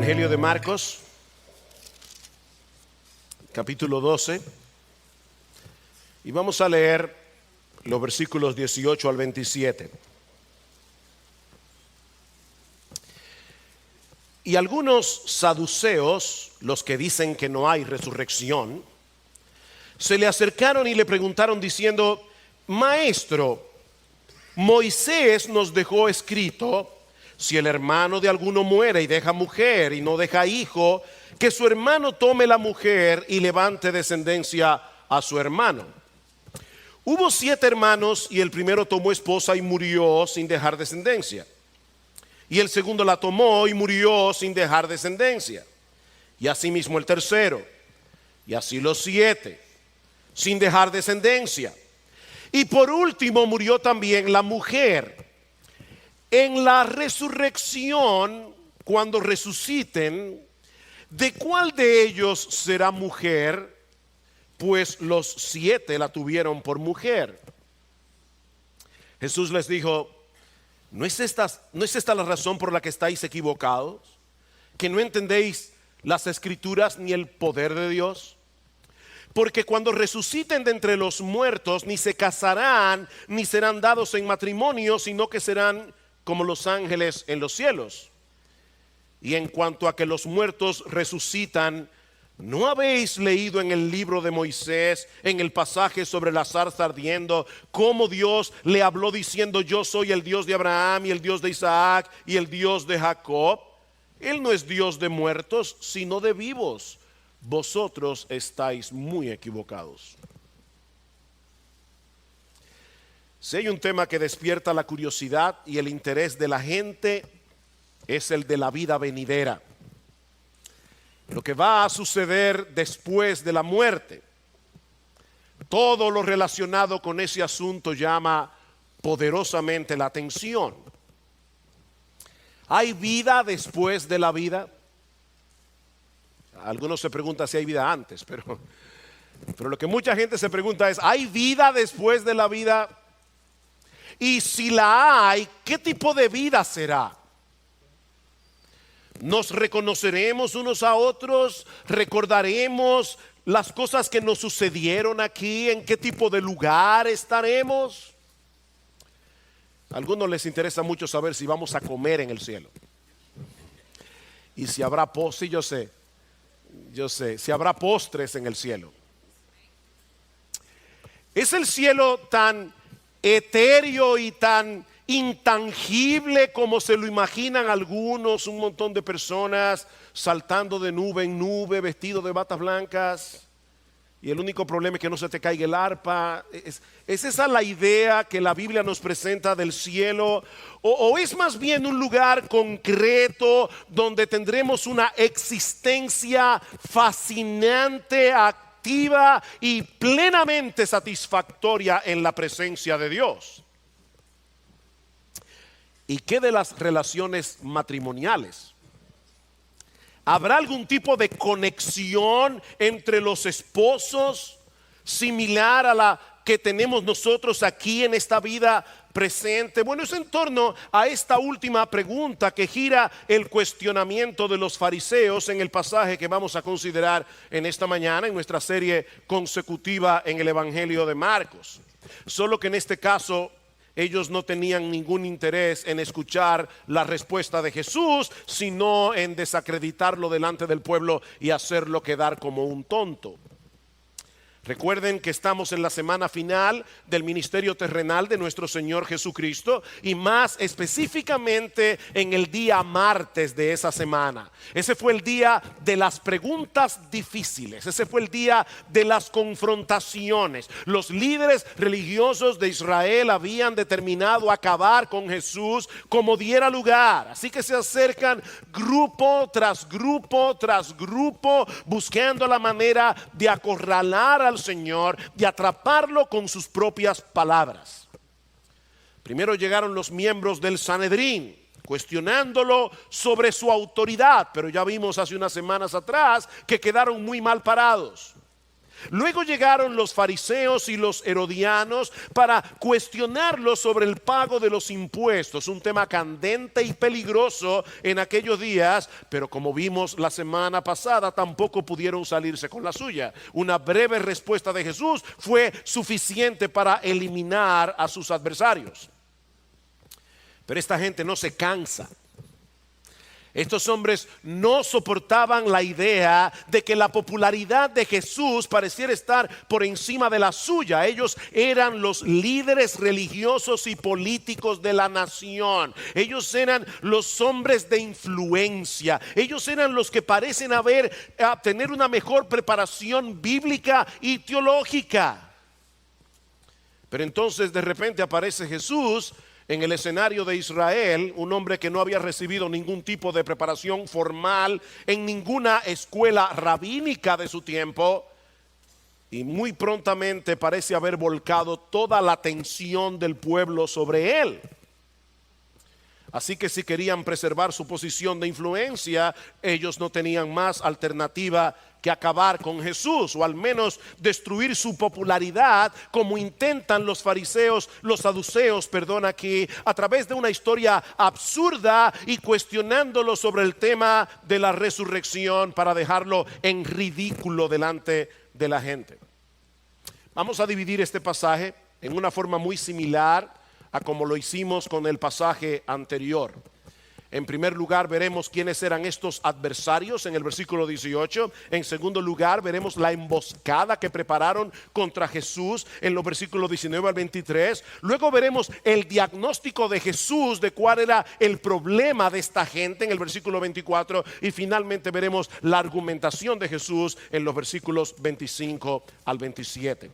Evangelio de Marcos, capítulo 12, y vamos a leer los versículos 18 al 27. Y algunos saduceos, los que dicen que no hay resurrección, se le acercaron y le preguntaron diciendo: Maestro, Moisés nos dejó escrito: si el hermano de alguno muere y deja mujer y no deja hijo, que su hermano tome la mujer y levante descendencia a su hermano. Hubo 7 hermanos y el primero tomó esposa y murió sin dejar descendencia. Y el segundo la tomó y murió sin dejar descendencia. Y asimismo el tercero. Y así los 7, sin dejar descendencia. Y por último murió también la mujer. En la resurrección, cuando resuciten, ¿de cuál de ellos será mujer? Pues los 7 la tuvieron por mujer. Jesús les dijo: ¿No es esta la razón por la que estáis equivocados? ¿Que no entendéis las Escrituras ni el poder de Dios? Porque cuando resuciten de entre los muertos, ni se casarán, ni serán dados en matrimonio, sino que serán como los ángeles en los cielos. Y en cuanto a que los muertos resucitan, ¿no habéis leído en el libro de Moisés, en el pasaje sobre la zarza ardiendo, cómo Dios le habló diciendo: yo soy el Dios de Abraham y el Dios de Isaac y el Dios de Jacob? Él no es Dios de muertos, sino de vivos. Vosotros estáis muy equivocados. Si hay un tema que despierta la curiosidad y el interés de la gente, es el de la vida venidera. Lo que va a suceder después de la muerte. Todo lo relacionado con ese asunto llama poderosamente la atención. ¿Hay vida después de la vida? Algunos se preguntan si hay vida antes, pero lo que mucha gente se pregunta es: ¿hay vida después de la vida? Y si la hay, ¿qué tipo de vida será? ¿Nos reconoceremos unos a otros? ¿Recordaremos las cosas que nos sucedieron aquí? ¿En qué tipo de lugar estaremos? A algunos les interesa mucho saber si vamos a comer en el cielo. Y si habrá postres, yo sé, si habrá postres en el cielo. ¿Es el cielo tan etéreo y tan intangible como se lo imaginan algunos? Un montón de personas saltando de nube en nube, vestidos de batas blancas, y el único problema es que no se te caiga el arpa. ¿Es esa la idea que la Biblia nos presenta del cielo? ¿O es más bien un lugar concreto donde tendremos una existencia fascinante, activa y plenamente satisfactoria en la presencia de Dios? ¿Y qué de las relaciones matrimoniales? ¿Habrá algún tipo de conexión entre los esposos similar a la que tenemos nosotros aquí en esta vida presente? Bueno, es en torno a esta última pregunta que gira el cuestionamiento de los fariseos en el pasaje que vamos a considerar en esta mañana en nuestra serie consecutiva en el Evangelio de Marcos. Solo que en este caso ellos no tenían ningún interés en escuchar la respuesta de Jesús, sino en desacreditarlo delante del pueblo y hacerlo quedar como un tonto. Recuerden que estamos en la semana final del ministerio terrenal de nuestro Señor Jesucristo, y más específicamente en el día martes de esa semana. Ese fue el día de las preguntas difíciles, ese fue el día de las confrontaciones. Los líderes religiosos de Israel habían determinado acabar con Jesús como diera lugar, así que se acercan grupo tras grupo tras grupo, buscando la manera de acorralar al Señor, de atraparlo con sus propias palabras. Primero llegaron los miembros del Sanedrín, cuestionándolo sobre su autoridad, pero ya vimos hace unas semanas atrás que quedaron muy mal parados. Luego llegaron los fariseos y los herodianos para cuestionarlos sobre el pago de los impuestos, un tema candente y peligroso en aquellos días, pero como vimos la semana pasada, tampoco pudieron salirse con la suya. Una breve respuesta de Jesús fue suficiente para eliminar a sus adversarios. Pero esta gente no se cansa. Estos hombres no soportaban la idea de que la popularidad de Jesús pareciera estar por encima de la suya. Ellos eran los líderes religiosos y políticos de la nación. Ellos eran los hombres de influencia. Ellos eran los que parecen tener una mejor preparación bíblica y teológica. Pero entonces de repente aparece Jesús en el escenario de Israel, un hombre que no había recibido ningún tipo de preparación formal en ninguna escuela rabínica de su tiempo, y muy prontamente parece haber volcado toda la atención del pueblo sobre él. Así que si querían preservar su posición de influencia, ellos no tenían más alternativa que acabar con Jesús, o al menos destruir su popularidad, como intentan los fariseos, los saduceos, aquí, a través de una historia absurda y cuestionándolo sobre el tema de la resurrección para dejarlo en ridículo delante de la gente. Vamos a dividir este pasaje en una forma muy similar a como lo hicimos con el pasaje anterior. En primer lugar veremos quiénes eran estos adversarios en el versículo 18. En segundo lugar veremos la emboscada que prepararon contra Jesús en los versículos 19 al 23. Luego veremos el diagnóstico de Jesús de cuál era el problema de esta gente en el versículo 24. Y finalmente veremos la argumentación de Jesús en los versículos 25 al 27.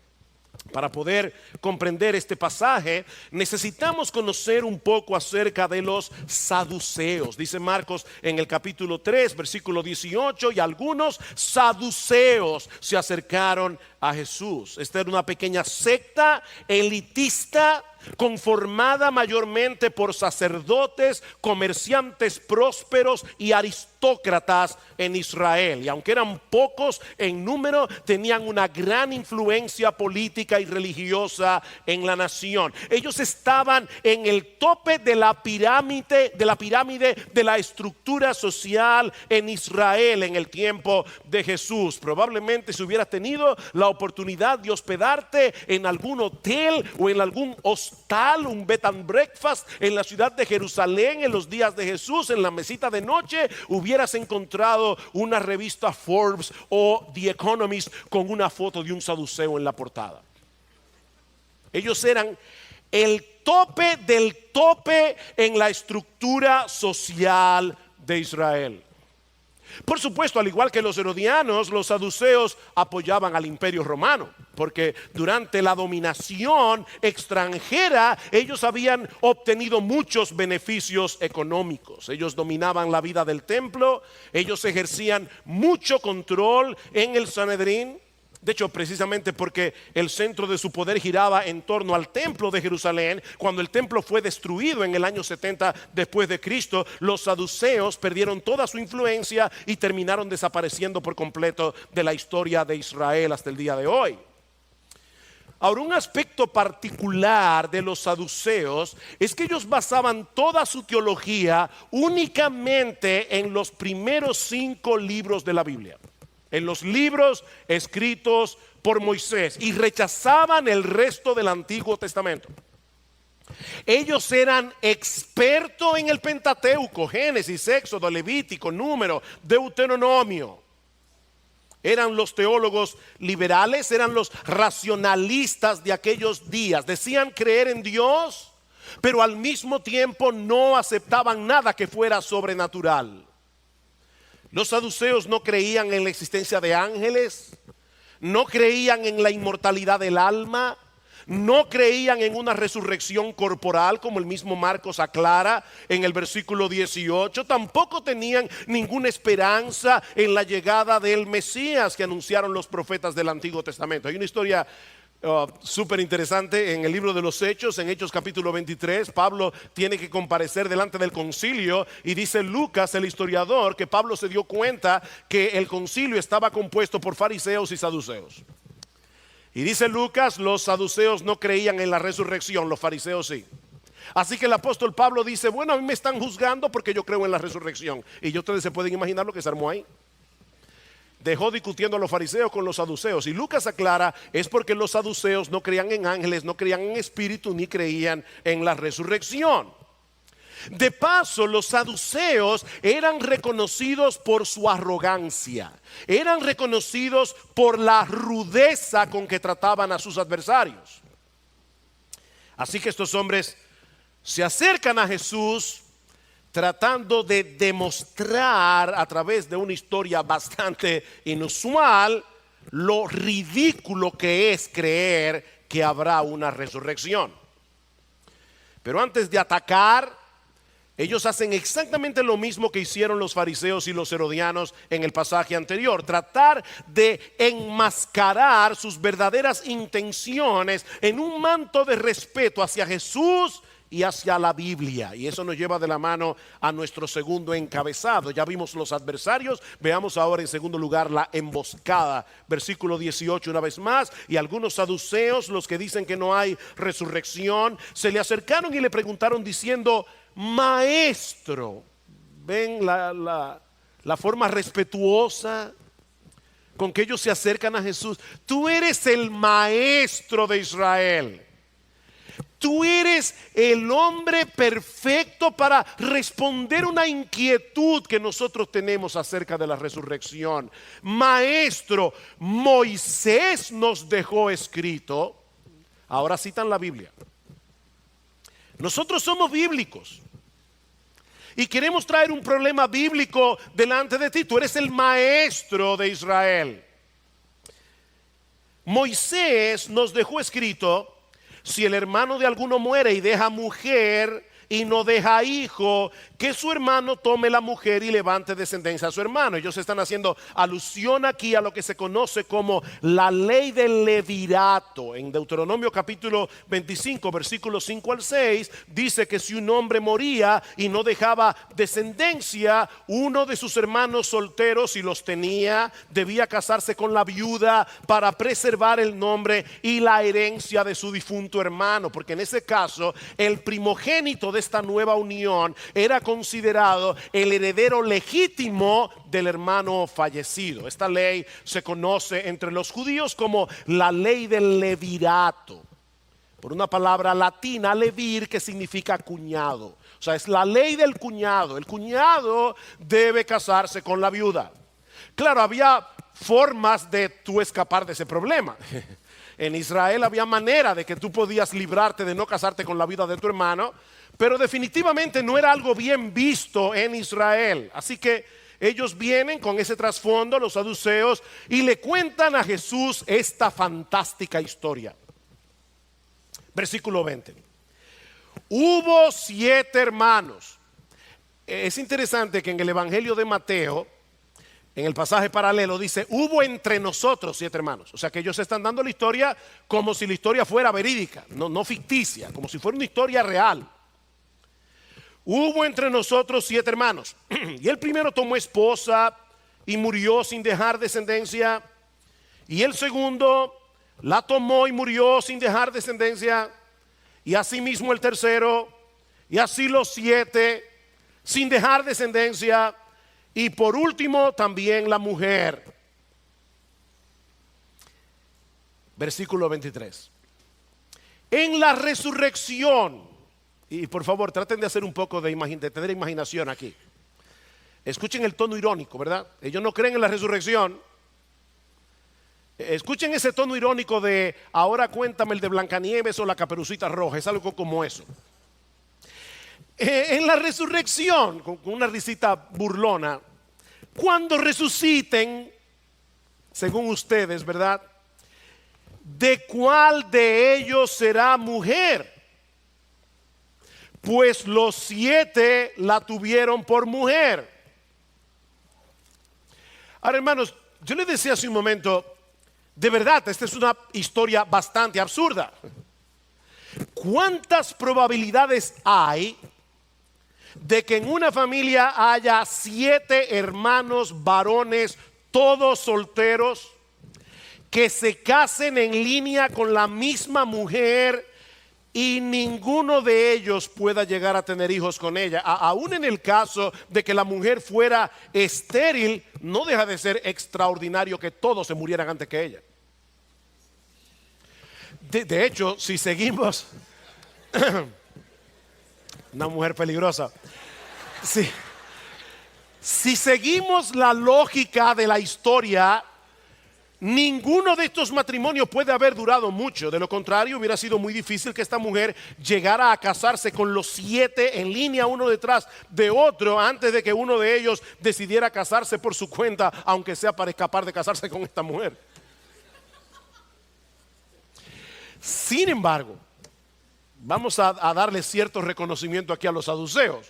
Para poder comprender este pasaje necesitamos conocer un poco acerca de los saduceos. Dice Marcos en el capítulo 3 versículo 18: y algunos saduceos se acercaron a Jesús. Esta era una pequeña secta elitista conformada mayormente por sacerdotes, comerciantes prósperos y aristócratas en Israel. Y aunque eran pocos en número, tenían una gran influencia política y religiosa en la nación. Ellos estaban en el tope de la pirámide de la estructura social en Israel en el tiempo de Jesús. Probablemente si hubieras tenido la oportunidad de hospedarte en algún hotel o en algún hostal, un bed and breakfast en la ciudad de Jerusalén en los días de Jesús, en la mesita de noche hubieras encontrado una revista Forbes o The Economist con una foto de un saduceo en la portada. Ellos eran el tope del tope en la estructura social de Israel. Por supuesto, al igual que los herodianos, los saduceos apoyaban al imperio romano, porque durante la dominación extranjera ellos habían obtenido muchos beneficios económicos. Ellos dominaban la vida del templo, ellos ejercían mucho control en el Sanedrín. De hecho, precisamente porque el centro de su poder giraba en torno al templo de Jerusalén, cuando el templo fue destruido en el año 70 después de Cristo, los saduceos perdieron toda su influencia y terminaron desapareciendo por completo de la historia de Israel hasta el día de hoy. Ahora, un aspecto particular de los saduceos es que ellos basaban toda su teología únicamente en los primeros 5 libros de la Biblia, en los libros escritos por Moisés, y rechazaban el resto del Antiguo Testamento. Ellos eran expertos en el Pentateuco, Génesis, Éxodo, Levítico, Número, Deuteronomio. Eran los teólogos liberales, eran los racionalistas de aquellos días. Decían creer en Dios, pero al mismo tiempo no aceptaban nada que fuera sobrenatural. Los saduceos no creían en la existencia de ángeles, no creían en la inmortalidad del alma, no creían en una resurrección corporal, como el mismo Marcos aclara en el versículo 18. Tampoco tenían ninguna esperanza en la llegada del Mesías que anunciaron los profetas del Antiguo Testamento. Hay una historia súper interesante en el libro de los Hechos, en Hechos capítulo 23. Pablo tiene que comparecer delante del concilio y dice Lucas, el historiador, que Pablo se dio cuenta que el concilio estaba compuesto por fariseos y saduceos. Y dice Lucas, los saduceos no creían en la resurrección, los fariseos sí. Así que el apóstol Pablo dice, bueno, a mí me están juzgando porque yo creo en la resurrección. Y ustedes se pueden imaginar lo que se armó ahí. Dejó discutiendo a los fariseos con los saduceos. Y Lucas aclara, es porque los saduceos no creían en ángeles, no creían en espíritu, ni creían en la resurrección. De paso, los saduceos eran reconocidos por su arrogancia, eran reconocidos por la rudeza con que trataban a sus adversarios. Así que estos hombres se acercan a Jesús tratando de demostrar a través de una historia bastante inusual lo ridículo que es creer que habrá una resurrección. Pero antes de atacar, ellos hacen exactamente lo mismo que hicieron los fariseos y los herodianos en el pasaje anterior: tratar de enmascarar sus verdaderas intenciones en un manto de respeto hacia Jesús y hacia la Biblia. Y eso nos lleva de la mano a nuestro segundo encabezado. Ya vimos los adversarios, veamos ahora en segundo lugar la emboscada. Versículo 18 una vez más. Y algunos saduceos, los que dicen que no hay resurrección, se le acercaron y le preguntaron diciendo: Maestro. Ven la forma respetuosa con que ellos se acercan a Jesús. Tú eres el maestro de Israel. Tú eres el hombre perfecto para responder una inquietud que nosotros tenemos acerca de la resurrección. Maestro, Moisés nos dejó escrito. Ahora citan la Biblia. Nosotros somos bíblicos y queremos traer un problema bíblico delante de ti. Tú eres el maestro de Israel. Moisés nos dejó escrito: si el hermano de alguno muere y deja mujer y no deja hijo, que su hermano tome la mujer y levante descendencia a su hermano. Ellos están haciendo alusión aquí a lo que se conoce como la ley del levirato. En Deuteronomio capítulo 25 versículos 5 al 6 dice que si un hombre moría y no dejaba descendencia, uno de sus hermanos solteros, si los tenía, debía casarse con la viuda para preservar el nombre y la herencia de su difunto hermano, porque en ese caso el primogénito de esta nueva unión era considerado el heredero legítimo del hermano fallecido. Esta ley se conoce entre los judíos como la ley del levirato, por una palabra latina, levir, que significa cuñado. O sea, es la ley del cuñado. El cuñado debe casarse con la viuda. Claro, había formas de tú escapar de ese problema. En Israel había manera de que tú podías librarte de no casarte con la viuda de tu hermano, pero definitivamente no era algo bien visto en Israel. Así que ellos vienen con ese trasfondo, los saduceos, y le cuentan a Jesús esta fantástica historia. Versículo 20. Hubo 7 hermanos. Es interesante que en el Evangelio de Mateo, en el pasaje paralelo, dice: hubo entre nosotros 7 hermanos. O sea que ellos están dando la historia como si la historia fuera verídica, no ficticia, como si fuera una historia real. Hubo entre nosotros 7 hermanos. Y el primero tomó esposa y murió sin dejar descendencia. Y el segundo la tomó y murió sin dejar descendencia. Y asimismo el tercero. Y así los 7 sin dejar descendencia. Y por último también la mujer. Versículo 23. En la resurrección. Y por favor, traten de hacer un poco de tener imaginación aquí. Escuchen el tono irónico, ¿verdad? Ellos no creen en la resurrección. Escuchen ese tono irónico de: ahora cuéntame el de Blancanieves o la Caperucita Roja. Es algo como eso. En la resurrección, con una risita burlona, cuando resuciten, según ustedes, ¿verdad? ¿De cuál de ellos será mujer? Pues los 7 la tuvieron por mujer. Ahora, hermanos, yo les decía hace un momento, de verdad, esta es una historia bastante absurda. ¿Cuántas probabilidades hay de que en una familia haya 7 hermanos varones, todos solteros, que se casen en línea con la misma mujer y ninguno de ellos pueda llegar a tener hijos con ella. Aún en el caso de que la mujer fuera estéril, no deja de ser extraordinario que todos se murieran antes que ella. De hecho, si seguimos, una mujer peligrosa, si seguimos la lógica de la historia, ninguno de estos matrimonios puede haber durado mucho. De lo contrario, hubiera sido muy difícil que esta mujer llegara a casarse con los 7 en línea, uno detrás de otro, antes de que uno de ellos decidiera casarse por su cuenta, aunque sea para escapar de casarse con esta mujer. Sin embargo, vamos a darle cierto reconocimiento aquí a los saduceos.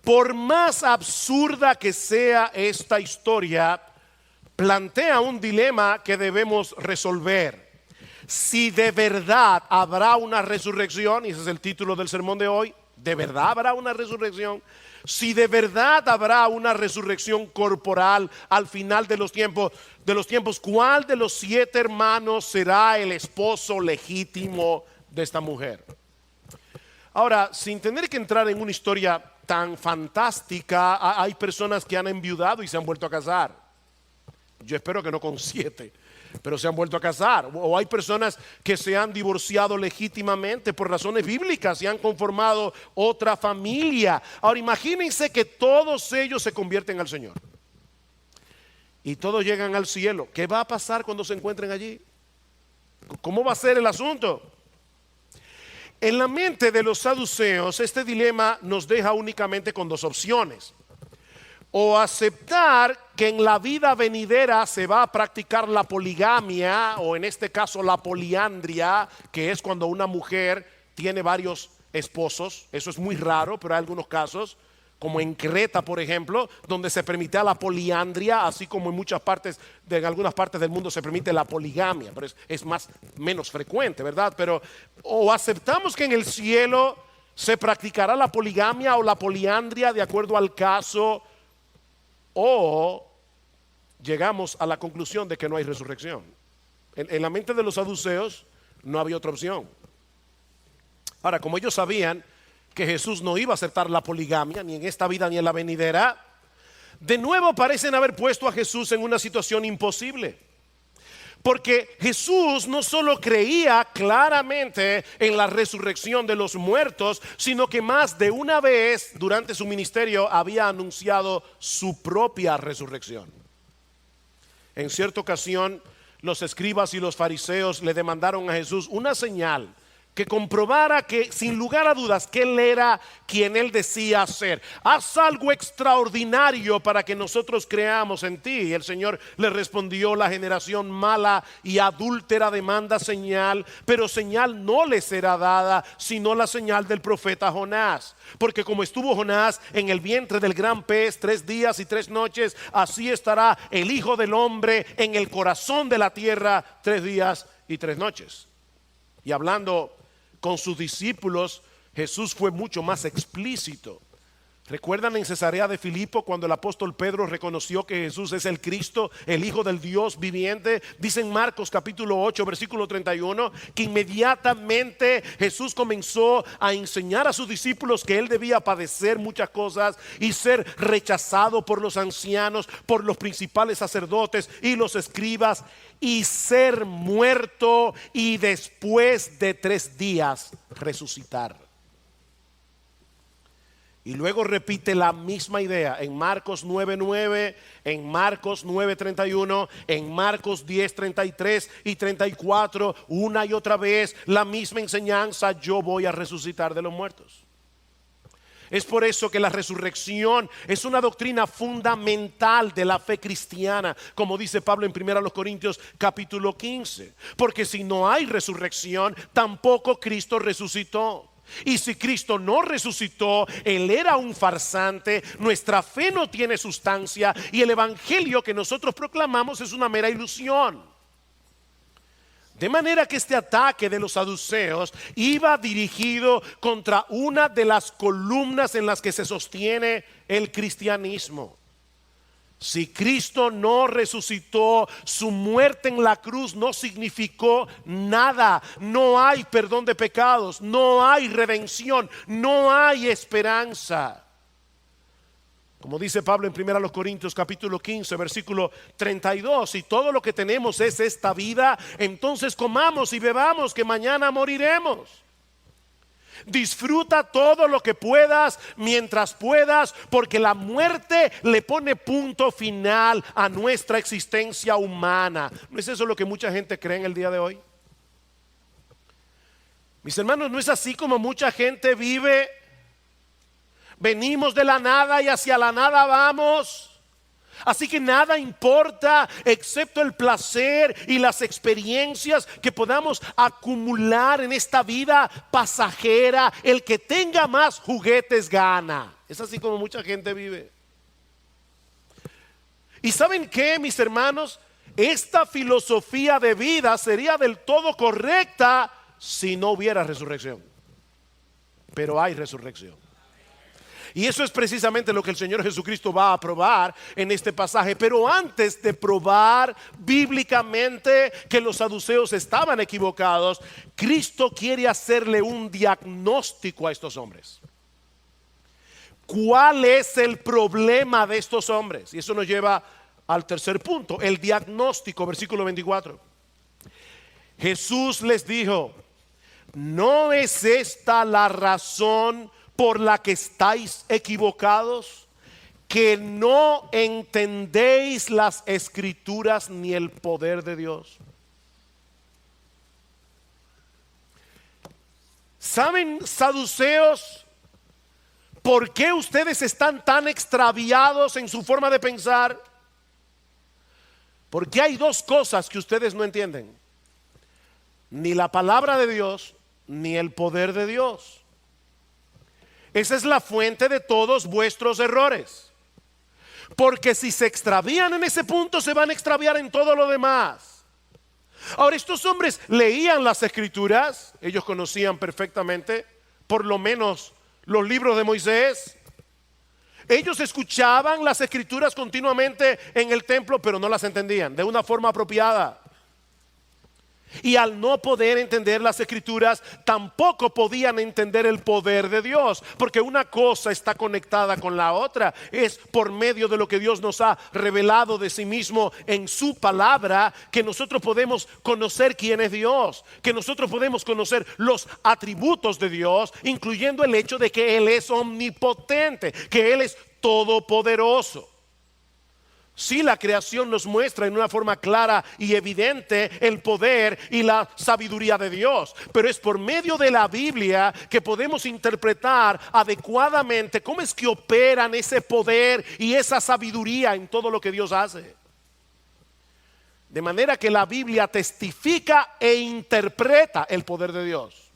Por más absurda que sea esta historia, plantea un dilema que debemos resolver. Si de verdad habrá una resurrección, y ese es el título del sermón de hoy, ¿de verdad habrá una resurrección? Si de verdad habrá una resurrección corporal al final de los tiempos, ¿cuál de los 7 hermanos será el esposo legítimo de esta mujer? Ahora, sin tener que entrar en una historia tan fantástica, hay personas que han enviudado y se han vuelto a casar. Yo espero que no con 7, pero se han vuelto a casar. O hay personas que se han divorciado legítimamente por razones bíblicas y han conformado otra familia. Ahora imagínense que todos ellos se convierten al Señor y todos llegan al cielo. ¿Qué va a pasar cuando se encuentren allí? ¿Cómo va a ser el asunto? En la mente de los saduceos, este dilema nos deja únicamente con 2 opciones. O aceptar que en la vida venidera se va a practicar la poligamia, o en este caso la poliandria, que es cuando una mujer tiene varios esposos. Eso es muy raro, pero hay algunos casos, como en Creta, por ejemplo, donde se permitía la poliandria, así como en algunas partes del mundo se permite la poligamia, pero es menos frecuente, ¿verdad? Pero o aceptamos que en el cielo se practicará la poligamia o la poliandria de acuerdo al caso, o llegamos a la conclusión de que no hay resurrección. En la mente de los saduceos no había otra opción. Ahora, como ellos sabían que Jesús no iba a aceptar la poligamia, ni en esta vida ni en la venidera, de nuevo parecen haber puesto a Jesús en una situación imposible. Porque Jesús no solo creía claramente en la resurrección de los muertos, sino que más de una vez durante su ministerio había anunciado su propia resurrección. En cierta ocasión, los escribas y los fariseos le demandaron a Jesús una señal que comprobara que sin lugar a dudas que Él era quien Él decía ser. Haz algo extraordinario para que nosotros creamos en ti. Y el Señor le respondió: la generación mala y adúltera demanda señal, pero señal no le será dada sino la señal del profeta Jonás. Porque como estuvo Jonás en el vientre del gran pez 3 días y 3 noches, así estará el Hijo del Hombre en el corazón de la tierra 3 días y 3 noches. Y hablando con sus discípulos, Jesús fue mucho más explícito. ¿Recuerdan en Cesarea de Filipo cuando el apóstol Pedro reconoció que Jesús es el Cristo, el Hijo del Dios viviente? Dice en Marcos capítulo 8 versículo 31 que inmediatamente Jesús comenzó a enseñar a sus discípulos que Él debía padecer muchas cosas y ser rechazado por los ancianos, por los principales sacerdotes y los escribas, y ser muerto y después de 3 días resucitar. Y luego repite la misma idea en Marcos 9:9, en Marcos 9:31, en Marcos 10:33 y 34, una y otra vez la misma enseñanza: yo voy a resucitar de los muertos. Es por eso que la resurrección es una doctrina fundamental de la fe cristiana, como dice Pablo en 1 Corintios capítulo 15. Porque si no hay resurrección, tampoco Cristo resucitó. Y si Cristo no resucitó, Él era un farsante, nuestra fe no tiene sustancia y el evangelio que nosotros proclamamos es una mera ilusión. De manera que este ataque de los saduceos iba dirigido contra una de las columnas en las que se sostiene el cristianismo. Si Cristo no resucitó, su muerte en la cruz no significó nada. No hay perdón de pecados, no hay redención, no hay esperanza. Como dice Pablo en 1 Corintios capítulo 15 versículo 32, si todo lo que tenemos es esta vida, entonces comamos y bebamos, que mañana moriremos. Disfruta todo lo que puedas mientras puedas, porque la muerte le pone punto final a nuestra existencia humana. ¿No es eso lo que mucha gente cree en el día de hoy? Mis hermanos, ¿no es así como mucha gente vive? Venimos de la nada y hacia la nada vamos. Así que nada importa excepto el placer y las experiencias que podamos acumular en esta vida pasajera. El que tenga más juguetes gana. Es así como mucha gente vive. ¿Y saben qué, mis hermanos? Esta filosofía de vida sería del todo correcta si no hubiera resurrección. Pero hay resurrección. Y eso es precisamente lo que el Señor Jesucristo va a probar en este pasaje. Pero antes de probar bíblicamente que los saduceos estaban equivocados, Cristo quiere hacerle un diagnóstico a estos hombres. ¿Cuál es el problema de estos hombres? Y eso nos lleva al tercer punto, el diagnóstico, versículo 24. Jesús les dijo: ¿no es esta la razón por la que estáis equivocados? Que no entendéis las escrituras ni el poder de Dios. ¿Saben, saduceos, por qué ustedes están tan extraviados en su forma de pensar? Porque hay dos cosas que ustedes no entienden: ni la palabra de Dios ni el poder de Dios. Esa es la fuente de todos vuestros errores. Porque si se extravían en ese punto, se van a extraviar en todo lo demás. Ahora, estos hombres leían las escrituras, ellos conocían perfectamente, por lo menos los libros de Moisés. Ellos escuchaban las escrituras continuamente en el templo, pero no las entendían de una forma apropiada. Y al no poder entender las escrituras, tampoco podían entender el poder de Dios, porque una cosa está conectada con la otra. Es por medio de lo que Dios nos ha revelado de sí mismo en su palabra que nosotros podemos conocer quién es Dios, que nosotros podemos conocer los atributos de Dios, incluyendo el hecho de que Él es omnipotente, que Él es todopoderoso. Sí, la creación nos muestra en una forma clara y evidente el poder y la sabiduría de Dios, pero es por medio de la Biblia que podemos interpretar adecuadamente cómo es que operan ese poder y esa sabiduría en todo lo que Dios hace. De manera que la Biblia testifica e interpreta el poder de Dios.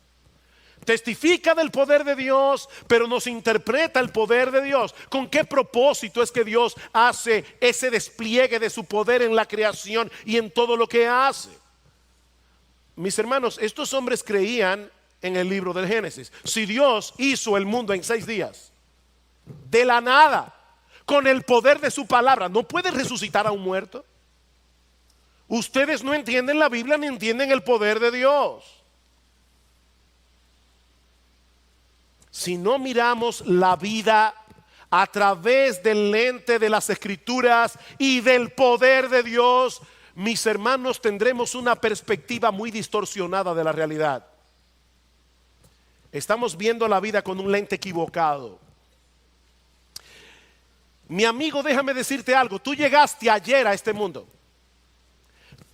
Testifica del poder de Dios, pero nos interpreta el poder de Dios. ¿Con qué propósito es que Dios hace ese despliegue de su poder en la creación y en todo lo que hace? Mis hermanos, estos hombres creían en el libro del Génesis. Si Dios hizo el mundo en 6 días, de la nada, con el poder de su palabra, ¿no puede resucitar a un muerto? Ustedes no entienden la Biblia ni entienden el poder de Dios. Si no miramos la vida a través del lente de las escrituras y del poder de Dios, mis hermanos, tendremos una perspectiva muy distorsionada de la realidad. Estamos viendo la vida con un lente equivocado. Mi amigo, déjame decirte algo. Tú llegaste ayer a este mundo.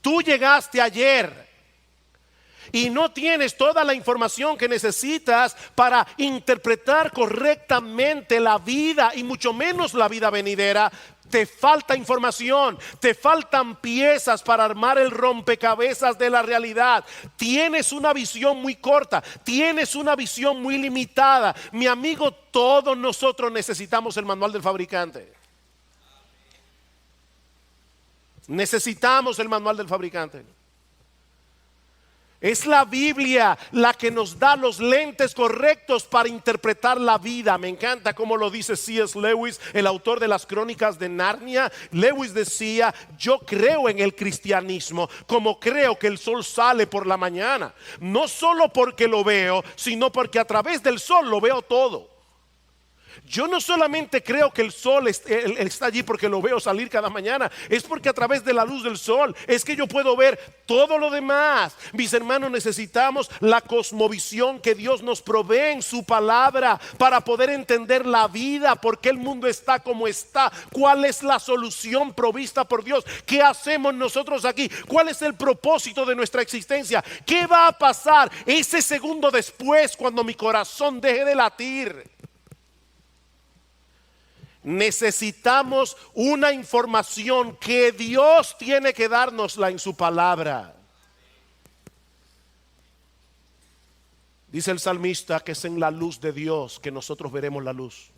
Tú llegaste ayer. Y no tienes toda la información que necesitas para interpretar correctamente la vida y mucho menos la vida venidera. Te falta información, te faltan piezas para armar el rompecabezas de la realidad. Tienes una visión muy corta, tienes una visión muy limitada. Mi amigo, todos nosotros necesitamos el manual del fabricante. Necesitamos el manual del fabricante. Es la Biblia la que nos da los lentes correctos para interpretar la vida. Me encanta cómo lo dice C.S. Lewis, el autor de las Crónicas de Narnia. Lewis decía: yo creo en el cristianismo como creo que el sol sale por la mañana. No solo porque lo veo, sino porque a través del sol lo veo todo. Yo no solamente creo que el sol está allí porque lo veo salir cada mañana, es porque a través de la luz del sol es que yo puedo ver todo lo demás. Mis hermanos, necesitamos la cosmovisión que Dios nos provee en su palabra para poder entender la vida, por qué el mundo está como está, cuál es la solución provista por Dios, qué hacemos nosotros aquí, cuál es el propósito de nuestra existencia, qué va a pasar ese segundo después cuando mi corazón deje de latir. Necesitamos una información que Dios tiene que dárnosla en su palabra. Dice el salmista que es en la luz de Dios que nosotros veremos la luz.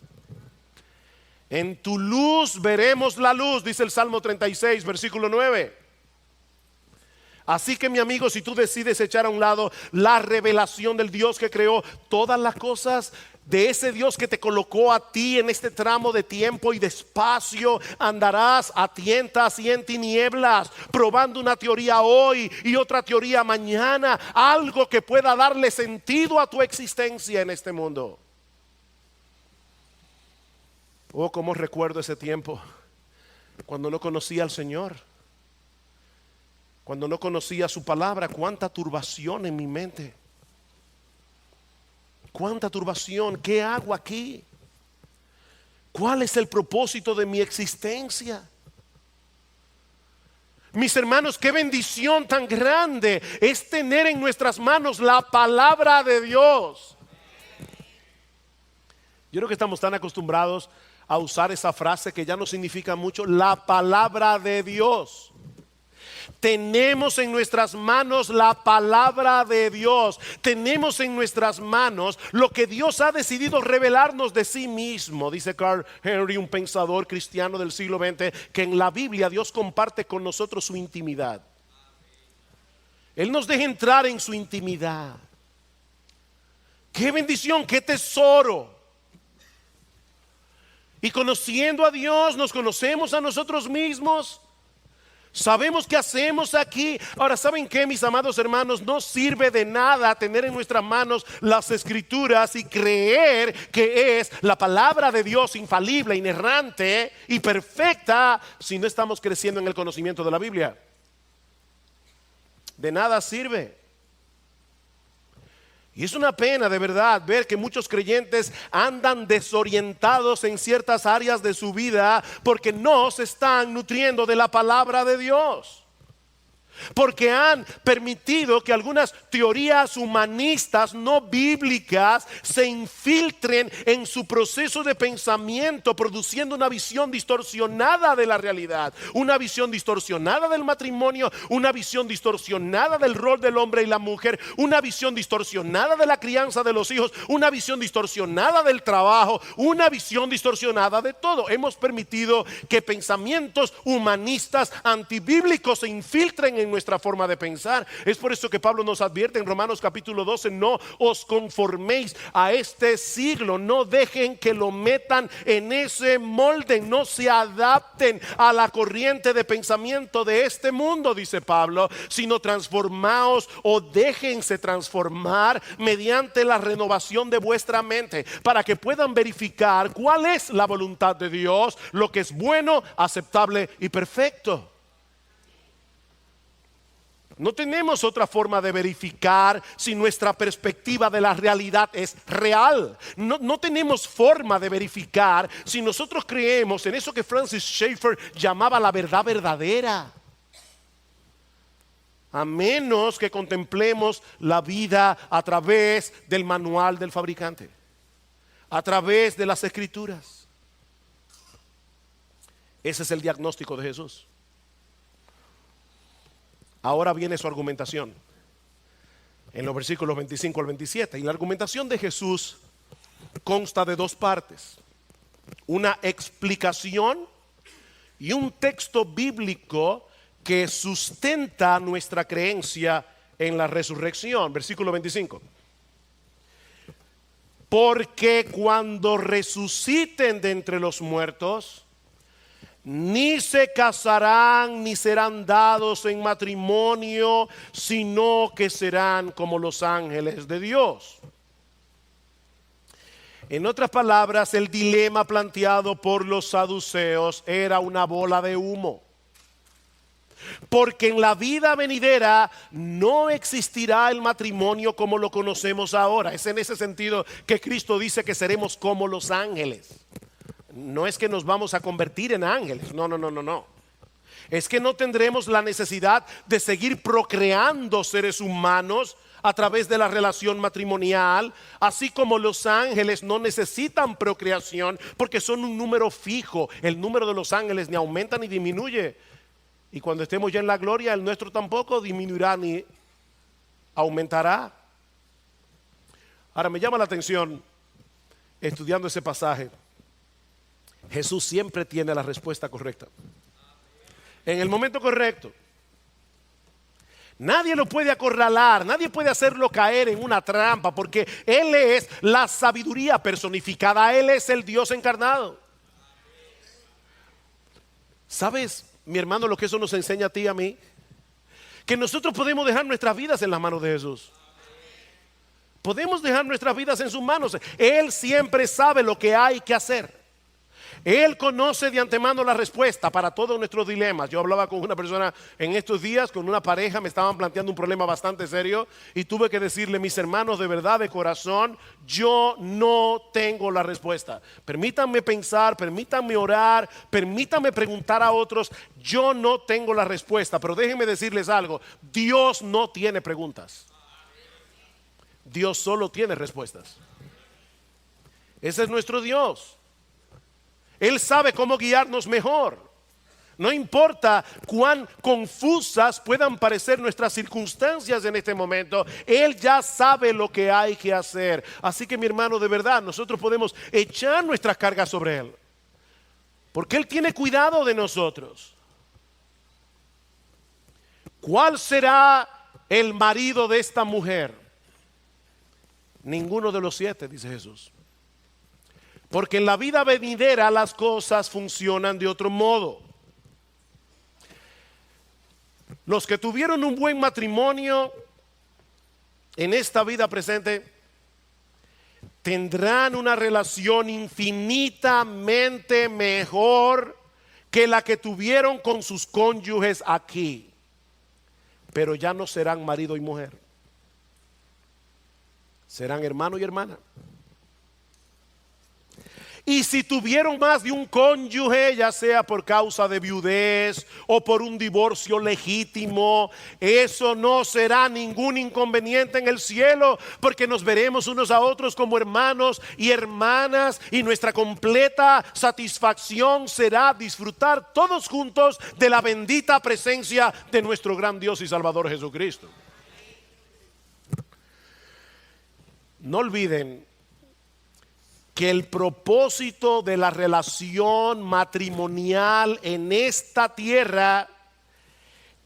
En tu luz veremos la luz, dice el Salmo 36, versículo 9. Así que, mi amigo, si tú decides echar a un lado la revelación del Dios que creó todas las cosas, de ese Dios que te colocó a ti en este tramo de tiempo y de espacio, andarás a tientas y en tinieblas, probando una teoría hoy y otra teoría mañana, algo que pueda darle sentido a tu existencia en este mundo. Oh, cómo recuerdo ese tiempo cuando no conocía al Señor, cuando no conocía su palabra. Cuánta turbación en mi mente, cuánta turbación. ¿Qué hago aquí? ¿Cuál es el propósito de mi existencia? Mis hermanos, qué bendición tan grande es tener en nuestras manos la palabra de Dios. Yo creo que estamos tan acostumbrados a usar esa frase que ya no significa mucho, la palabra de Dios. Tenemos en nuestras manos la palabra de Dios. Tenemos en nuestras manos lo que Dios ha decidido revelarnos de sí mismo. Dice Carl Henry, un pensador cristiano del siglo XX, que en la Biblia Dios comparte con nosotros su intimidad. Él nos deja entrar en su intimidad. Qué bendición, qué tesoro. Y conociendo a Dios, nos conocemos a nosotros mismos. Sabemos qué hacemos aquí. Ahora, ¿saben qué, mis amados hermanos? No sirve de nada tener en nuestras manos las escrituras y creer que es la palabra de Dios infalible, inerrante y perfecta si no estamos creciendo en el conocimiento de la Biblia. De nada sirve. Y es una pena de verdad ver que muchos creyentes andan desorientados en ciertas áreas de su vida porque no se están nutriendo de la palabra de Dios. Porque han permitido que algunas teorías humanistas no bíblicas se infiltren en su proceso de pensamiento, produciendo una visión distorsionada de la realidad, una visión distorsionada del matrimonio, una visión distorsionada del rol del hombre y la mujer, una visión distorsionada de la crianza de los hijos, una visión distorsionada del trabajo, una visión distorsionada de todo. Hemos permitido que pensamientos humanistas antibíblicos se infiltren en nuestra forma de pensar. Es por eso que Pablo nos advierte en Romanos capítulo 12: no os conforméis a este siglo, no dejen que lo metan en ese molde, no se adapten a la corriente de pensamiento de este mundo, dice Pablo, sino transformaos o déjense transformar mediante la renovación de vuestra mente, para que puedan verificar cuál es la voluntad de Dios, lo que es bueno, aceptable y perfecto. No tenemos otra forma de verificar si nuestra perspectiva de la realidad es real. No tenemos forma de verificar si nosotros creemos en eso que Francis Schaeffer llamaba la verdad verdadera, a menos que contemplemos la vida a través del manual del fabricante, a través de las escrituras. Ese es el diagnóstico de Jesús. Ahora viene su argumentación en los versículos 25 al 27. Y la argumentación de Jesús consta de dos partes: una explicación y un texto bíblico que sustenta nuestra creencia en la resurrección. Versículo 25. Porque cuando resuciten de entre los muertos, ni se casarán ni serán dados en matrimonio, sino que serán como los ángeles de Dios. En otras palabras, el dilema planteado por los saduceos era una bola de humo. Porque en la vida venidera no existirá el matrimonio como lo conocemos ahora. Es en ese sentido que Cristo dice que seremos como los ángeles. No es que nos vamos a convertir en ángeles, no. Es que no tendremos la necesidad de seguir procreando seres humanos a través de la relación matrimonial, así como los ángeles no necesitan procreación porque son un número fijo. El número de los ángeles ni aumenta ni disminuye. Y cuando estemos ya en la gloria, el nuestro tampoco disminuirá ni aumentará. Ahora me llama la atención, estudiando ese pasaje, Jesús siempre tiene la respuesta correcta. En el momento correcto. Nadie lo puede acorralar, nadie puede hacerlo caer en una trampa, porque Él es la sabiduría personificada, Él es el Dios encarnado. ¿Sabes, mi hermano, lo que eso nos enseña a ti y a mí? Que nosotros podemos dejar nuestras vidas en las manos de Jesús. Podemos dejar nuestras vidas en sus manos. Él siempre sabe lo que hay que hacer. Él conoce de antemano la respuesta para todos nuestros dilemas. Yo hablaba con una persona en estos días, con una pareja, me estaban planteando un problema bastante serio y tuve que decirle: mis hermanos, de verdad, de corazón, yo no tengo la respuesta. Permítanme pensar, permítanme orar, permítanme preguntar a otros. Yo no tengo la respuesta, pero déjenme decirles algo: Dios no tiene preguntas. Dios solo tiene respuestas. Ese es nuestro Dios. Él sabe cómo guiarnos mejor. No importa cuán confusas puedan parecer nuestras circunstancias en este momento, Él ya sabe lo que hay que hacer. Así que, mi hermano, de verdad, nosotros podemos echar nuestras cargas sobre Él, porque Él tiene cuidado de nosotros. ¿Cuál será el marido de esta mujer? Ninguno de los 7, dice Jesús. Porque en la vida venidera las cosas funcionan de otro modo. Los que tuvieron un buen matrimonio en esta vida presente tendrán una relación infinitamente mejor que la que tuvieron con sus cónyuges aquí. Pero ya no serán marido y mujer. Serán hermano y hermana. Y si tuvieron más de un cónyuge, ya sea por causa de viudez o por un divorcio legítimo, eso no será ningún inconveniente en el cielo, porque nos veremos unos a otros como hermanos y hermanas, y nuestra completa satisfacción será disfrutar todos juntos de la bendita presencia de nuestro gran Dios y Salvador Jesucristo. No olviden que el propósito de la relación matrimonial en esta tierra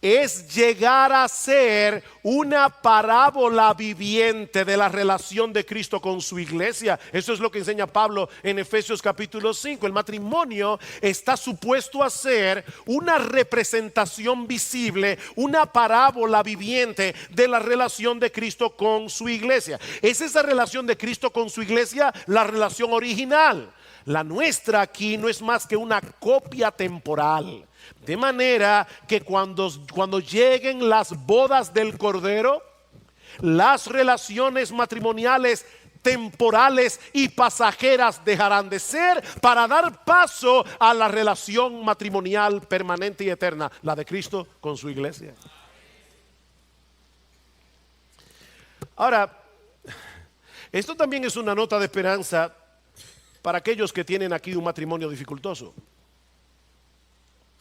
es llegar a ser una parábola viviente de la relación de Cristo con su iglesia. Eso es lo que enseña Pablo en Efesios capítulo 5. El matrimonio está supuesto a ser una representación visible, una parábola viviente de la relación de Cristo con su iglesia. Es esa relación de Cristo con su iglesia la relación original. La nuestra aquí no es más que una copia temporal. De manera que cuando lleguen las bodas del Cordero, las relaciones matrimoniales temporales y pasajeras dejarán de ser para dar paso a la relación matrimonial permanente y eterna, la de Cristo con su iglesia. Ahora, esto también es una nota de esperanza para aquellos que tienen aquí un matrimonio dificultoso.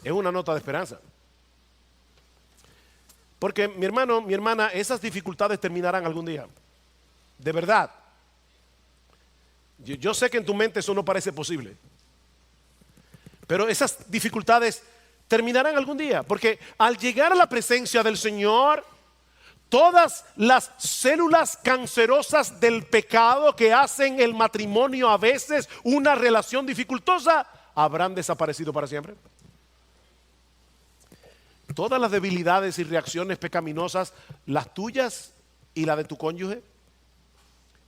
Es una nota de esperanza. Porque, mi hermano, mi hermana, esas dificultades terminarán algún día. De verdad. Yo sé que en tu mente eso no parece posible. Pero esas dificultades terminarán algún día. Porque al llegar a la presencia del Señor, Todas las células cancerosas del pecado que hacen el matrimonio a veces una relación dificultosa habrán desaparecido para siempre. Todas las debilidades y reacciones pecaminosas, las tuyas y la de tu cónyuge,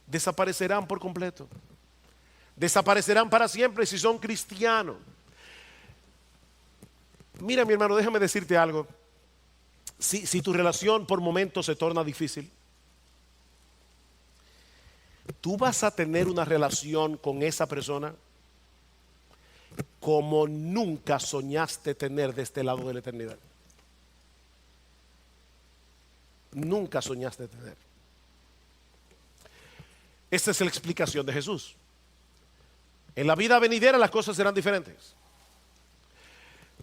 desaparecerán por completo. Desaparecerán para siempre si son cristianos. Mira, mi hermano, déjame decirte algo. Si tu relación por momentos se torna difícil, tú vas a tener una relación con esa persona como nunca soñaste tener de este lado de la eternidad. Nunca soñaste tener. Esta es la explicación de Jesús. En la vida venidera las cosas serán diferentes.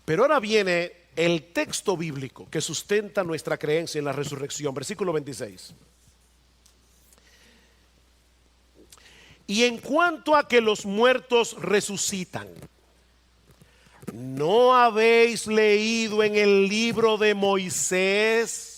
Pero ahora viene el texto bíblico que sustenta nuestra creencia en la resurrección, versículo 26. Y en cuanto a que los muertos resucitan, ¿no habéis leído en el libro de Moisés,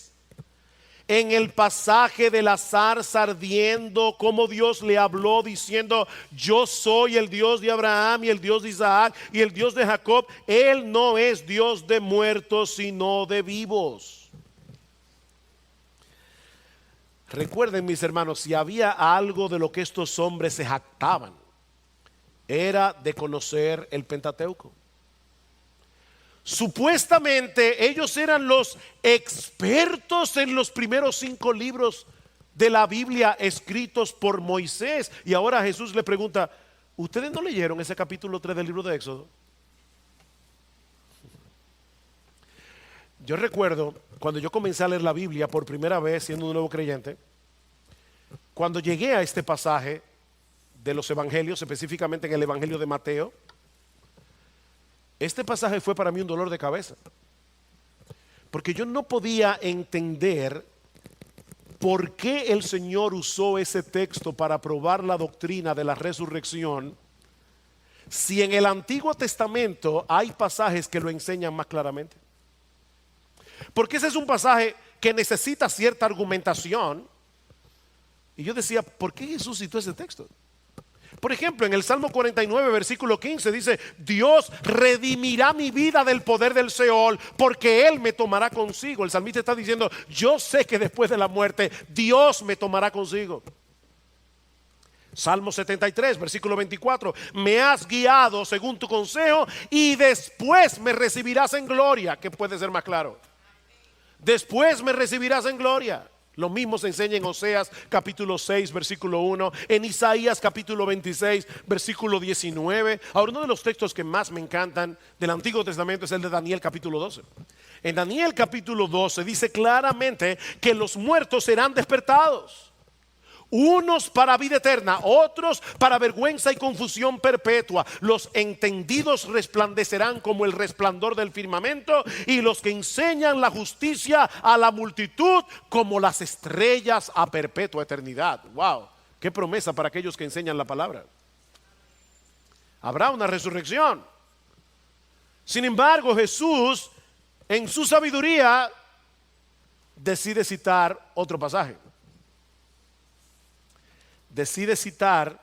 en el pasaje de la zarza ardiendo, cómo Dios le habló diciendo: yo soy el Dios de Abraham y el Dios de Isaac y el Dios de Jacob? Él no es Dios de muertos sino de vivos. Recuerden, mis hermanos, si había algo de lo que estos hombres se jactaban, era de conocer el Pentateuco. Supuestamente ellos eran los expertos en los primeros 5 libros de la Biblia escritos por Moisés. Y ahora Jesús le pregunta: ¿ustedes no leyeron ese capítulo 3 del libro de Éxodo? Yo recuerdo cuando yo comencé a leer la Biblia por primera vez siendo un nuevo creyente, cuando llegué a este pasaje de los evangelios, específicamente en el evangelio de Mateo, este pasaje fue para mí un dolor de cabeza, porque yo no podía entender por qué el Señor usó ese texto para probar la doctrina de la resurrección, si en el Antiguo Testamento hay pasajes que lo enseñan más claramente. Porque ese es un pasaje que necesita cierta argumentación. Y yo decía: ¿por qué Jesús citó ese texto? Por ejemplo, en el Salmo 49, versículo 15 dice: Dios redimirá mi vida del poder del Seol, porque Él me tomará consigo. El salmista está diciendo: yo sé que después de la muerte Dios me tomará consigo. Salmo 73, versículo 24: me has guiado según tu consejo y después me recibirás en gloria. ¿Qué puede ser más claro? Después me recibirás en gloria. Lo mismo se enseña en Oseas capítulo 6 versículo 1, en Isaías capítulo 26 versículo 19. Ahora, uno de los textos que más me encantan del Antiguo Testamento es el de Daniel capítulo 12. En Daniel capítulo 12 dice claramente que los muertos serán despertados, unos para vida eterna, otros para vergüenza y confusión perpetua. Los entendidos resplandecerán como el resplandor del firmamento, y los que enseñan la justicia a la multitud como las estrellas a perpetua eternidad. Wow, qué promesa para aquellos que enseñan la palabra. Habrá una resurrección. Sin embargo, Jesús, en su sabiduría, decide citar otro pasaje. Decide citar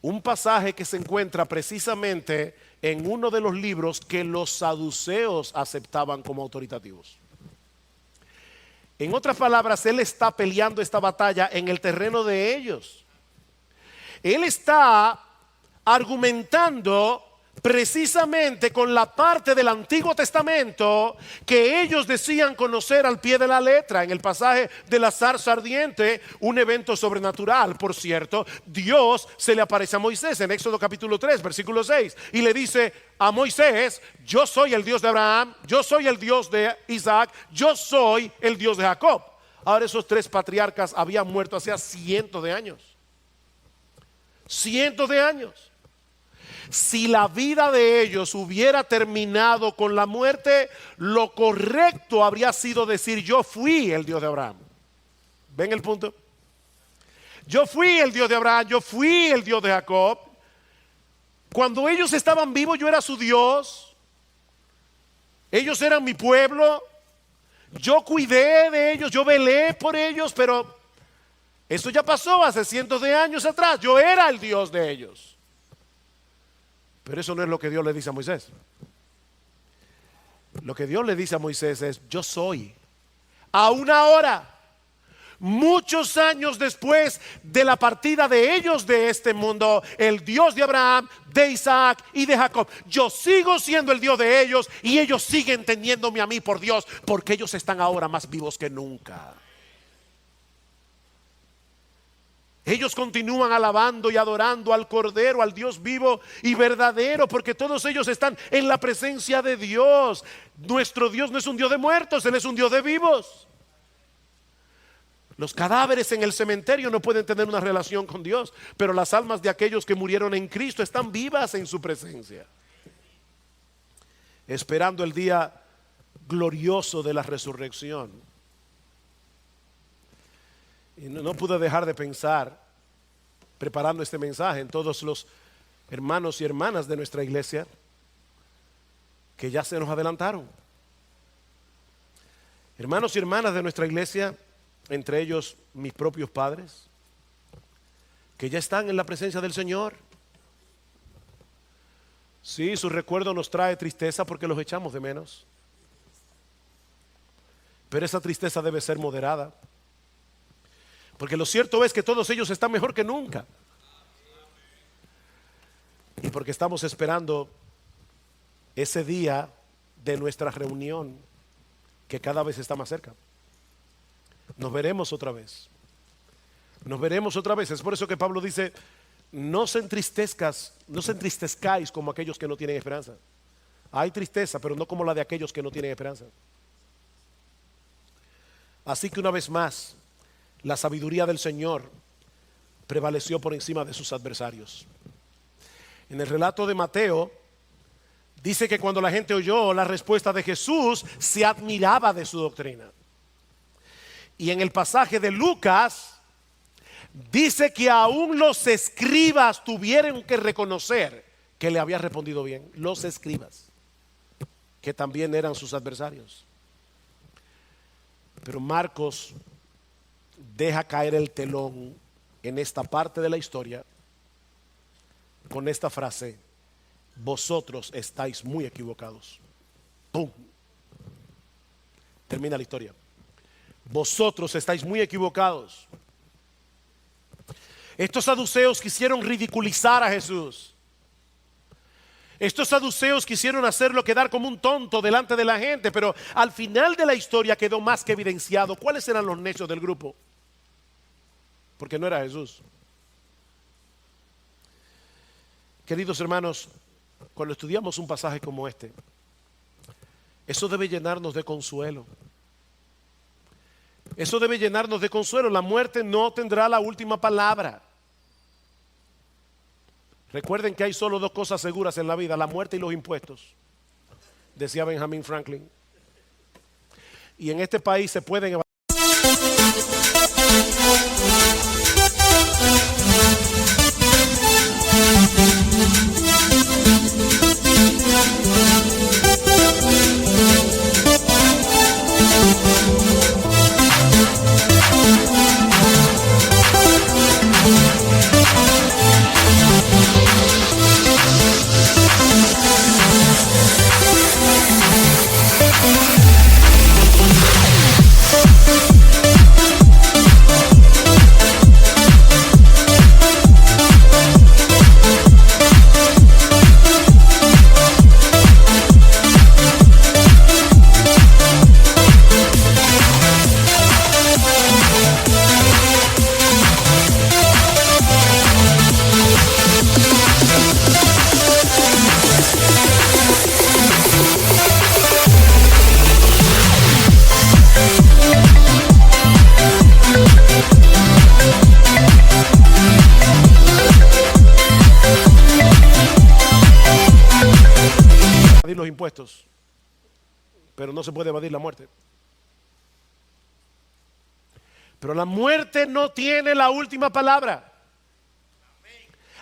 un pasaje que se encuentra precisamente en uno de los libros que los saduceos aceptaban como autoritativos. En otras palabras, él está peleando esta batalla en el terreno de ellos. Él está argumentando precisamente con la parte del Antiguo Testamento que ellos decían conocer al pie de la letra. En el pasaje de la zarza ardiente, un evento sobrenatural, por cierto, Dios se le aparece a Moisés en Éxodo capítulo 3 versículo 6 y le dice a Moisés: yo soy el Dios de Abraham, yo soy el Dios de Isaac, yo soy el Dios de Jacob. Ahora, esos 3 patriarcas habían muerto hace cientos de años. Cientos de años. Si la vida de ellos hubiera terminado con la muerte, lo correcto habría sido decir: yo fui el Dios de Abraham. ¿Ven el punto? Yo fui el Dios de Abraham, yo fui el Dios de Jacob. Cuando ellos estaban vivos, yo era su Dios. Ellos eran mi pueblo. Yo cuidé de ellos, yo velé por ellos, pero eso ya pasó hace cientos de años atrás. Yo era el Dios de ellos. Pero eso no es lo que Dios le dice a Moisés. Lo que Dios le dice a Moisés es: yo soy. Aún ahora, muchos años después de la partida de ellos de este mundo, el Dios de Abraham, de Isaac y de Jacob, yo sigo siendo el Dios de ellos y ellos siguen teniéndome a mí por Dios, porque ellos están ahora más vivos que nunca. Ellos continúan alabando y adorando al Cordero, al Dios vivo y verdadero, porque todos ellos están en la presencia de Dios. Nuestro Dios no es un Dios de muertos, Él es un Dios de vivos. Los cadáveres en el cementerio no pueden tener una relación con Dios, pero las almas de aquellos que murieron en Cristo están vivas en su presencia, esperando el día glorioso de la resurrección. Y no pude dejar de pensar, preparando este mensaje, en todos los hermanos y hermanas de nuestra iglesia que ya se nos adelantaron. Hermanos y hermanas de nuestra iglesia, entre ellos mis propios padres, que ya están en la presencia del Señor. Sí, su recuerdo nos trae tristeza porque los echamos de menos, pero esa tristeza debe ser moderada, porque lo cierto es que todos ellos están mejor que nunca, y porque estamos esperando ese día de nuestra reunión que cada vez está más cerca. Nos veremos otra vez. Nos veremos otra vez. Es por eso que Pablo dice: no se entristezcáis como aquellos que no tienen esperanza. Hay tristeza, pero no como la de aquellos que no tienen esperanza. Así que una vez más, la sabiduría del Señor prevaleció por encima de sus adversarios. En el relato de Mateo dice que cuando la gente oyó la respuesta de Jesús, se admiraba de su doctrina. Y en el pasaje de Lucas dice que aún los escribas tuvieron que reconocer que le había respondido bien. Los escribas, que también eran sus adversarios. Pero Marcos deja caer el telón en esta parte de la historia con esta frase: vosotros estáis muy equivocados. ¡Pum! Termina la historia. Vosotros estáis muy equivocados. Estos saduceos quisieron ridiculizar a Jesús. Estos saduceos quisieron hacerlo quedar como un tonto delante de la gente, pero al final de la historia quedó más que evidenciado cuáles eran los necios del grupo, porque no era Jesús. Queridos hermanos, cuando estudiamos un pasaje como este, eso debe llenarnos de consuelo. Eso debe llenarnos de consuelo. La muerte no tendrá la última palabra. Recuerden que hay solo dos cosas seguras en la vida: la muerte y los impuestos, decía Benjamin Franklin. Y en este país se pueden evadir los impuestos, pero no se puede evadir la muerte. Pero la muerte no tiene la última palabra.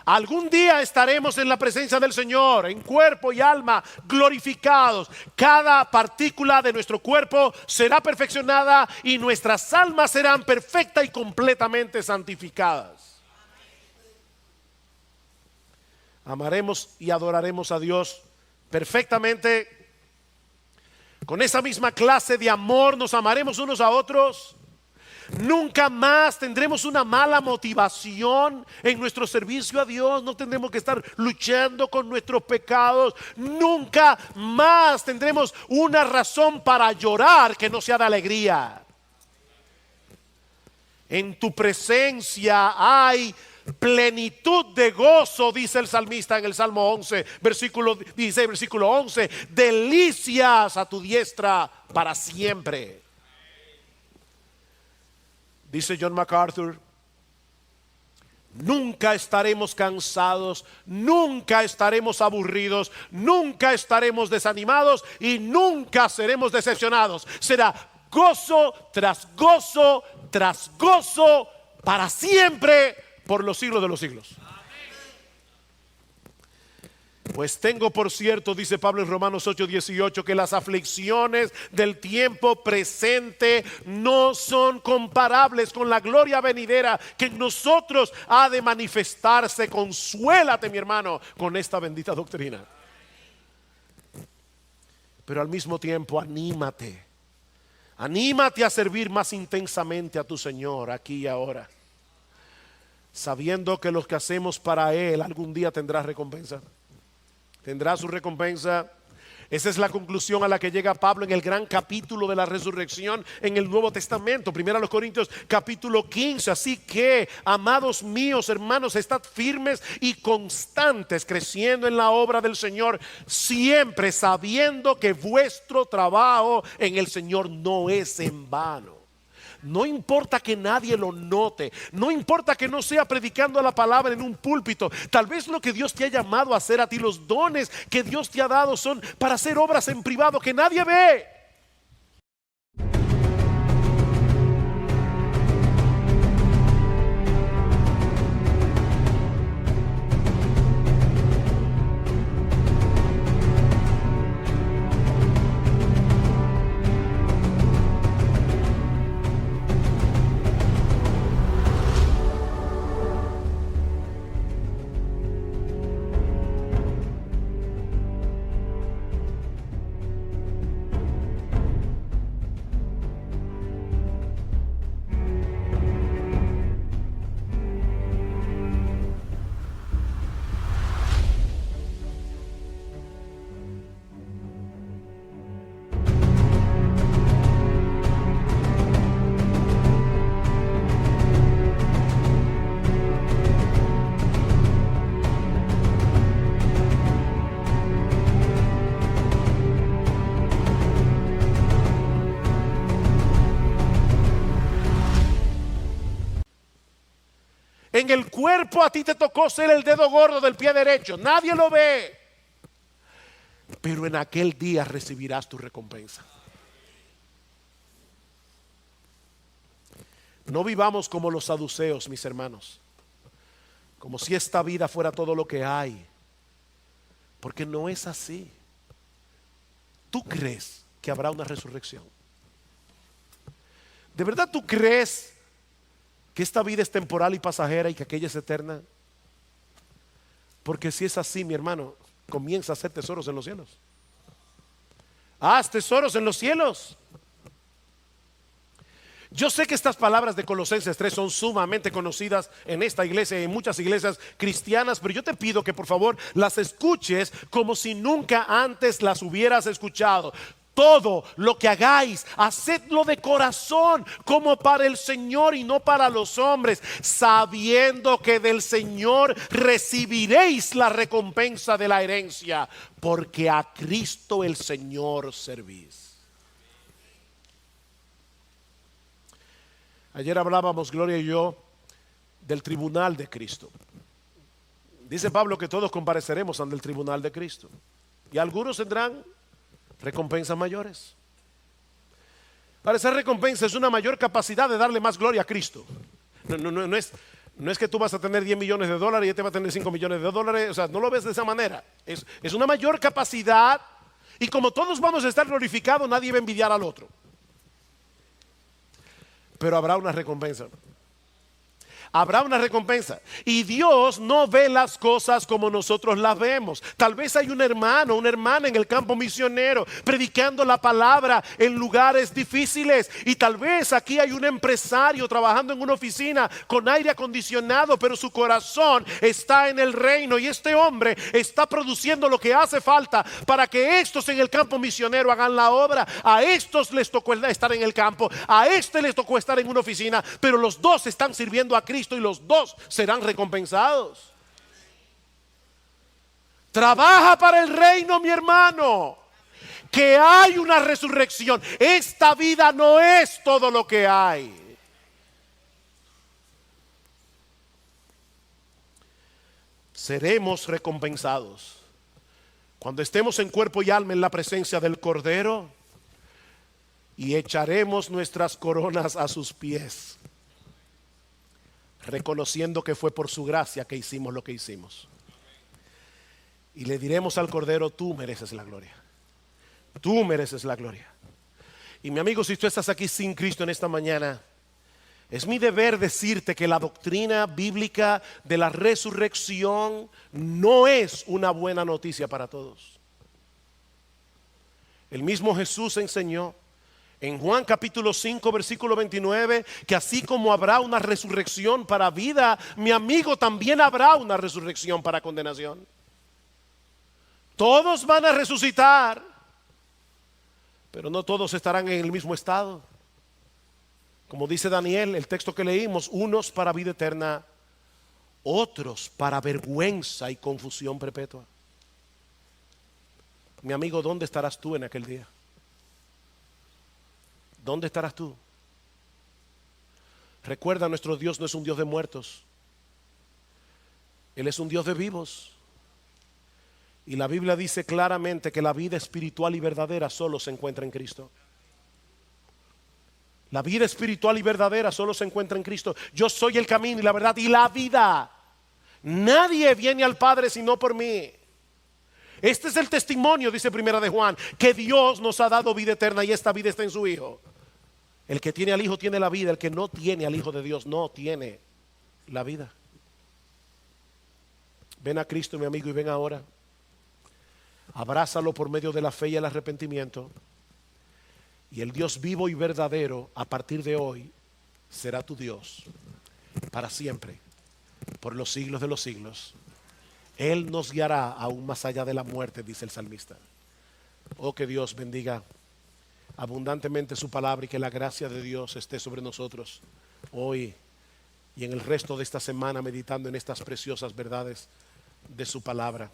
Algún día estaremos en la presencia del Señor, en cuerpo y alma, glorificados. Cada partícula de nuestro cuerpo será perfeccionada y nuestras almas serán perfectas y completamente santificadas. Amaremos y adoraremos a Dios perfectamente. Con esa misma clase de amor nos amaremos unos a otros. Nunca más tendremos una mala motivación en nuestro servicio a Dios. No tendremos que estar luchando con nuestros pecados. Nunca más tendremos una razón para llorar que no sea de alegría. En tu presencia hay plenitud de gozo, dice el salmista en el Salmo 11, versículo 16, versículo 11. Delicias a tu diestra para siempre. Dice John MacArthur: nunca estaremos cansados, nunca estaremos aburridos, nunca estaremos desanimados y nunca seremos decepcionados. Será gozo tras gozo tras gozo para siempre, por los siglos de los siglos. Pues tengo por cierto, dice Pablo en Romanos 8:18, que las aflicciones del tiempo presente no son comparables con la gloria venidera que en nosotros ha de manifestarse. Consuélate, mi hermano, con esta bendita doctrina. Pero al mismo tiempo anímate. Anímate a servir más intensamente a tu Señor aquí y ahora, sabiendo que lo que hacemos para Él algún día tendrá recompensa. Tendrá su recompensa. Esa es la conclusión a la que llega Pablo en el gran capítulo de la resurrección en el Nuevo Testamento, 1 Corintios capítulo 15. Así que, amados míos, hermanos, estad firmes y constantes, creciendo en la obra del Señor, siempre sabiendo que vuestro trabajo en el Señor no es en vano. No importa que nadie lo note, no importa que no sea predicando la palabra en un púlpito. Tal vez lo que Dios te ha llamado a hacer a ti, los dones que Dios te ha dado, son para hacer obras en privado que nadie ve. En el cuerpo a ti te tocó ser el dedo gordo del pie derecho. Nadie lo ve. Pero en aquel día recibirás tu recompensa. No vivamos como los saduceos, mis hermanos, como si esta vida fuera todo lo que hay, porque no es así. ¿Tú crees que habrá una resurrección? ¿De verdad tú crees que esta vida es temporal y pasajera y que aquella es eterna? Porque si es así, mi hermano, comienza a hacer tesoros en los cielos. Haz tesoros en los cielos. Yo sé que estas palabras de Colosenses 3 son sumamente conocidas en esta iglesia y en muchas iglesias cristianas, pero yo te pido que por favor las escuches como si nunca antes las hubieras escuchado. Todo lo que hagáis, hacedlo de corazón, como para el Señor y no para los hombres, sabiendo que del Señor recibiréis la recompensa de la herencia, porque a Cristo el Señor servís. Ayer hablábamos, Gloria y yo, del tribunal de Cristo. Dice Pablo que todos compareceremos ante el tribunal de Cristo, y algunos tendrán recompensas mayores. Para esa recompensa es una mayor capacidad de darle más gloria a Cristo. No es que tú vas a tener 10 millones de dólares y este va a tener 5 millones de dólares. O sea, no lo ves de esa manera. Es una mayor capacidad. Y como todos vamos a estar glorificados, nadie va a envidiar al otro. Pero habrá una recompensa. Habrá una recompensa. Y Dios no ve las cosas como nosotros las vemos. Tal vez hay un hermano, una hermana en el campo misionero predicando la palabra en lugares difíciles. Y tal vez aquí hay un empresario trabajando en una oficina con aire acondicionado, pero su corazón está en el reino. Y este hombre está produciendo lo que hace falta para que estos en el campo misionero hagan la obra. A estos les tocó estar en el campo, a este les tocó estar en una oficina, pero los dos están sirviendo a Cristo. Y los dos serán recompensados. Trabaja para el reino, mi hermano, que hay una resurrección. Esta vida no es todo lo que hay. Seremos recompensados cuando estemos en cuerpo y alma en la presencia del Cordero, y echaremos nuestras coronas a sus pies, reconociendo que fue por su gracia que hicimos lo que hicimos. Y le diremos al Cordero: tú mereces la gloria. Tú mereces la gloria. Y mi amigo, si tú estás aquí sin Cristo en esta mañana, es mi deber decirte que la doctrina bíblica de la resurrección no es una buena noticia para todos. El mismo Jesús enseñó en Juan capítulo 5 versículo 29 que así como habrá una resurrección para vida, mi amigo, también habrá una resurrección para condenación. Todos van a resucitar, pero no todos estarán en el mismo estado. Como dice Daniel, el texto que leímos: unos para vida eterna, otros para vergüenza y confusión perpetua. Mi amigo, ¿dónde estarás tú en aquel día? ¿Dónde estarás tú? Recuerda, nuestro Dios no es un Dios de muertos. Él es un Dios de vivos. Y la Biblia dice claramente que la vida espiritual y verdadera solo se encuentra en Cristo. La vida espiritual y verdadera solo se encuentra en Cristo. Yo soy el camino y la verdad y la vida. Nadie viene al Padre sino por mí. Este es el testimonio, dice Primera de Juan, que Dios nos ha dado vida eterna y esta vida está en su Hijo. El que tiene al Hijo tiene la vida. El que no tiene al Hijo de Dios no tiene la vida. Ven a Cristo, mi amigo, y ven ahora. Abrázalo por medio de la fe y el arrepentimiento. Y el Dios vivo y verdadero, a partir de hoy, será tu Dios para siempre, por los siglos de los siglos. Él nos guiará aún más allá de la muerte, dice el salmista. Oh, que Dios bendiga abundantemente su palabra y que la gracia de Dios esté sobre nosotros hoy y en el resto de esta semana, meditando en estas preciosas verdades de su palabra.